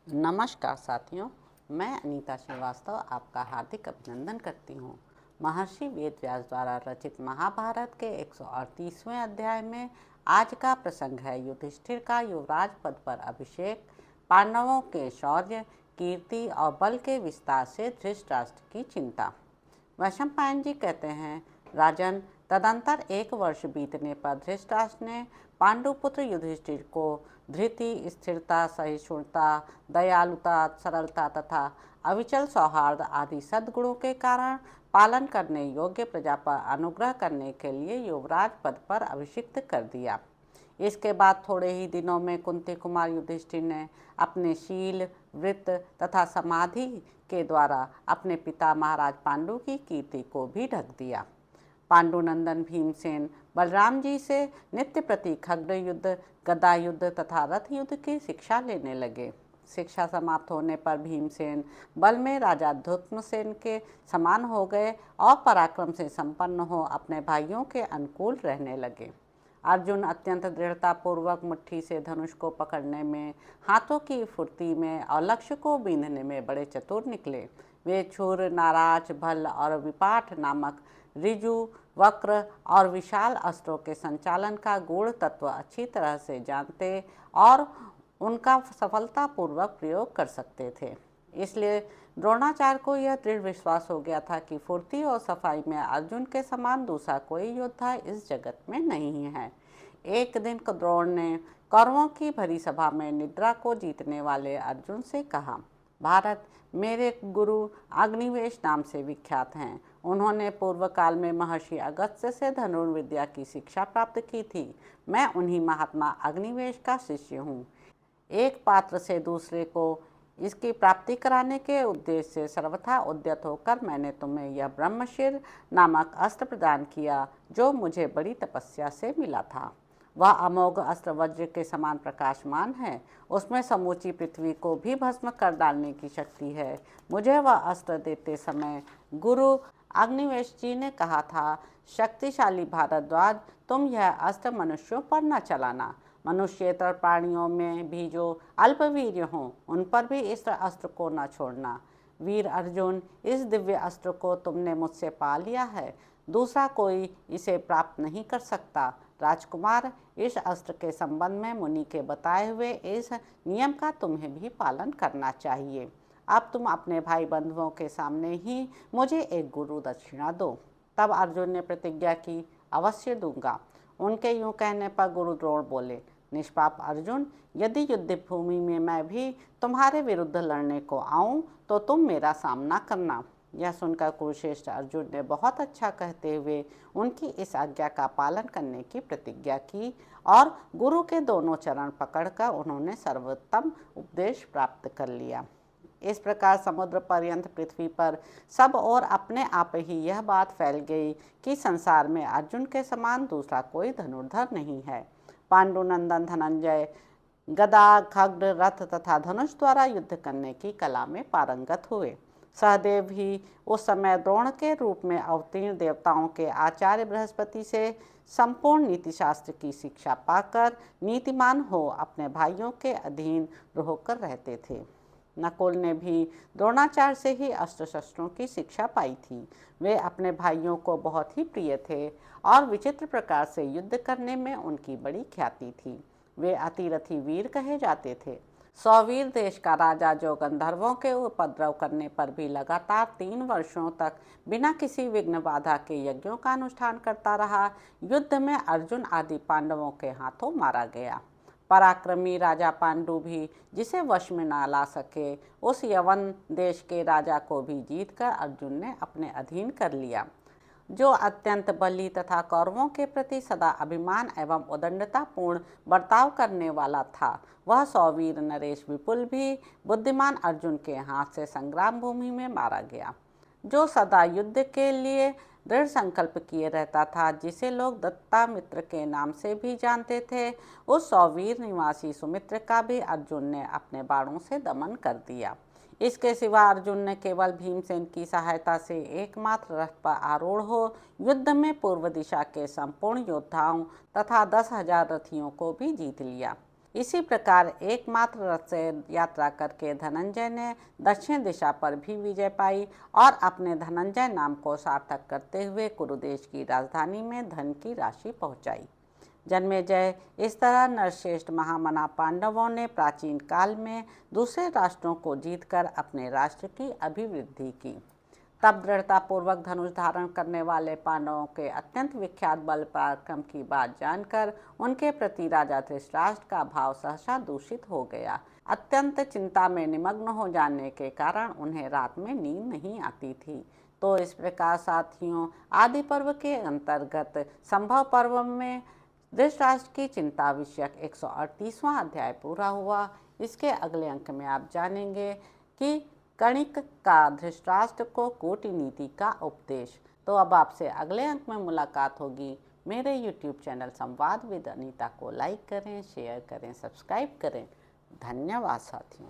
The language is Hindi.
नमस्कार साथियों, मैं अनीता श्रीवास्तव आपका हार्दिक अभिनंदन करती हूँ। महर्षि वेदव्यास द्वारा रचित महाभारत के 138वें अध्याय में आज का प्रसंग है युधिष्ठिर का युवराज पद पर अभिषेक, पांडवों के शौर्य, कीर्ति और बल के विस्तार से धृतराष्ट्र की चिंता। वैशंपायन जी कहते हैं, राजन, तदंतर 1 वर्ष बीतने पर धृतराष्ट्र ने पांडुपुत्र युधिष्ठिर को धृति, स्थिरता, सहिष्णुता, दयालुता, सरलता तथा अविचल सौहार्द आदि सद्गुणों के कारण पालन करने योग्य प्रजा पर अनुग्रह करने के लिए युवराज पद पर अभिषिक्त कर दिया। इसके बाद थोड़े ही दिनों में कुंती कुमार युधिष्ठिर ने अपने शील, वृत्त तथा समाधि के द्वारा अपने पिता महाराज पांडु की कीर्ति को भी ढक दिया। पांडुनंदन भीमसेन बलराम जी से नित्य प्रति खड्ग युद्ध, गदा युद्ध तथा रथ युद्ध की शिक्षा लेने लगे। शिक्षा समाप्त होने पर भीमसेन बल में राजा धृतसेन के समान हो गए और पराक्रम से संपन्न हो अपने भाइयों के अनुकूल रहने लगे। अर्जुन अत्यंत दृढ़तापूर्वक मुट्ठी से धनुष को पकड़ने में, हाथों की फुर्ती में और लक्ष्य को बींधने में बड़े चतुर निकले। वे छुर, नाराज, भल और विपाट नामक ऋजु, वक्र और विशाल अस्त्रों के संचालन का गूढ़ तत्व अच्छी तरह से जानते और उनका सफलतापूर्वक प्रयोग कर सकते थे। इसलिए द्रोणाचार्य को यह दृढ़ विश्वास हो गया था कि फुर्ती और सफाई में अर्जुन के समान दूसरा कोई योद्धा इस जगत में नहीं है। एक दिन द्रोण ने कौरवों की भरी सभा में निद्रा को जीतने वाले अर्जुन से कहा, भारत मेरे गुरु अग्निवेश नाम से विख्यात हैं। उन्होंने पूर्व काल में महर्षि अगस्त्य से धनुर्विद्या की शिक्षा प्राप्त की थी। मैं उन्हीं महात्मा अग्निवेश का शिष्य हूँ। एक पात्र से दूसरे को इसकी प्राप्ति कराने के उद्देश्य से सर्वथा उद्यत होकर मैंने तुम्हें यह ब्रह्मशिर नामक अस्त्र प्रदान किया, जो मुझे बड़ी तपस्या से मिला था। वह अमोघ अस्त्र वज्र के समान प्रकाशमान है। उसमें समूची पृथ्वी को भी भस्म कर डालने की शक्ति है। मुझे वह अस्त्र देते समय गुरु अग्निवेश जी ने कहा था, शक्तिशाली भारद्वाज, तुम यह अस्त्र मनुष्यों पर न चलाना। मनुष्येतर प्राणियों में भी जो अल्पवीर्य हों, उन पर भी इस अस्त्र को न छोड़ना। वीर अर्जुन, इस दिव्य अस्त्र को तुमने मुझसे पा लिया है। दूसरा कोई इसे प्राप्त नहीं कर सकता। राजकुमार, इस अस्त्र के संबंध में मुनि के बताए हुए इस नियम का तुम्हें भी पालन करना चाहिए। अब तुम अपने भाई बंधुओं के सामने ही मुझे एक गुरु दक्षिणा दो। तब अर्जुन ने प्रतिज्ञा की, अवश्य दूंगा। उनके यूं कहने पर गुरु द्रोण बोले, निष्पाप अर्जुन, यदि युद्ध भूमि में मैं भी तुम्हारे विरुद्ध लड़ने को आऊं तो तुम मेरा सामना करना। यह सुनकर कुरुश्रेष्ठ अर्जुन ने बहुत अच्छा कहते हुए उनकी इस आज्ञा का पालन करने की प्रतिज्ञा की और गुरु के दोनों चरण पकड़कर उन्होंने सर्वोत्तम उपदेश प्राप्त कर लिया। इस प्रकार समुद्र पर्यंत पृथ्वी पर सब और अपने आप ही यह बात फैल गई कि संसार में अर्जुन के समान दूसरा कोई धनुर्धर नहीं है। पांडुनंदन धनंजय गदा, खड्ग, रथ तथा धनुष द्वारा युद्ध करने की कला में पारंगत हुए। सहदेव भी उस समय द्रोण के रूप में अवतीर्ण देवताओं के आचार्य बृहस्पति से संपूर्ण नीतिशास्त्र की शिक्षा पाकर नीतिमान हो अपने भाइयों के अधीन होकर रहते थे। नकुल ने भी द्रोणाचार्य से ही अस्त्र शस्त्रों की शिक्षा पाई थी। वे अपने भाइयों को बहुत ही प्रिय थे और विचित्र प्रकार से युद्ध करने में उनकी बड़ी ख्याति थी। वे अतिरथी वीर कहे जाते थे। सौवीर देश का राजा, जो गंधर्वों के उपद्रव करने पर भी लगातार 3 वर्षों तक बिना किसी विघ्न बाधा के यज्ञों का अनुष्ठान करता रहा, युद्ध में अर्जुन आदि पांडवों के हाथों मारा गया। पराक्रमी राजा पांडु भी, जिसे वश में ना ला सके, उस यवन देश के राजा को भी जीतकर अर्जुन ने अपने अधीन कर लिया। जो अत्यंत बली तथा कौरवों के प्रति सदा अभिमान एवं उदंडतापूर्ण बर्ताव करने वाला था, वह सौवीर नरेश विपुल भी बुद्धिमान अर्जुन के हाथ से संग्राम भूमि में मारा गया। जो सदा युद्ध के लिए दृढ़ संकल्प किए रहता था, जिसे लोग दत्तामित्र के नाम से भी जानते थे, उस सौवीर निवासी सुमित्र का भी अर्जुन ने अपने बाणों से दमन कर दिया। इसके सिवा अर्जुन ने केवल भीमसेन की सहायता से एकमात्र रथ पर आरूढ़ हो युद्ध में पूर्व दिशा के संपूर्ण योद्धाओं तथा 10,000 रथियों को भी जीत लिया। इसी प्रकार एकमात्र रथ से यात्रा करके धनंजय ने दक्षिण दिशा पर भी विजय पाई और अपने धनंजय नाम को सार्थक करते हुए कुरुदेश की राजधानी में धन की राशि पहुंचाई। जन्मेजय इस तरह नरश्रेष्ठ महामना पांडवों ने प्राचीन काल में दूसरे राष्ट्रों को जीतकर अपने राष्ट्र की अभिवृद्धि की। तब दृढ़तापूर्वक धनुष धारण करने वाले पांडवों के अत्यंत विख्यात बल पराक्रम की बात जानकर उनके प्रति राजा धृतराष्ट्र का भाव सहसा दूषित हो गया। अत्यंत चिंता में निमग्न हो जाने के कारण उन्हें रात में नींद नहीं आती थी। तो इस प्रकार साथियों, आदि पर्व के अंतर्गत संभव पर्व में धृतराष्ट्र की चिंता विषयक 138वां अध्याय पूरा हुआ। इसके अगले अंक में आप जानेंगे कि कणिक का धृतराष्ट्र को कूटनीति का उपदेश। तो अब आपसे अगले अंक में मुलाकात होगी। मेरे YouTube चैनल संवाद विद अनीता को लाइक करें, शेयर करें, सब्सक्राइब करें। धन्यवाद साथियों।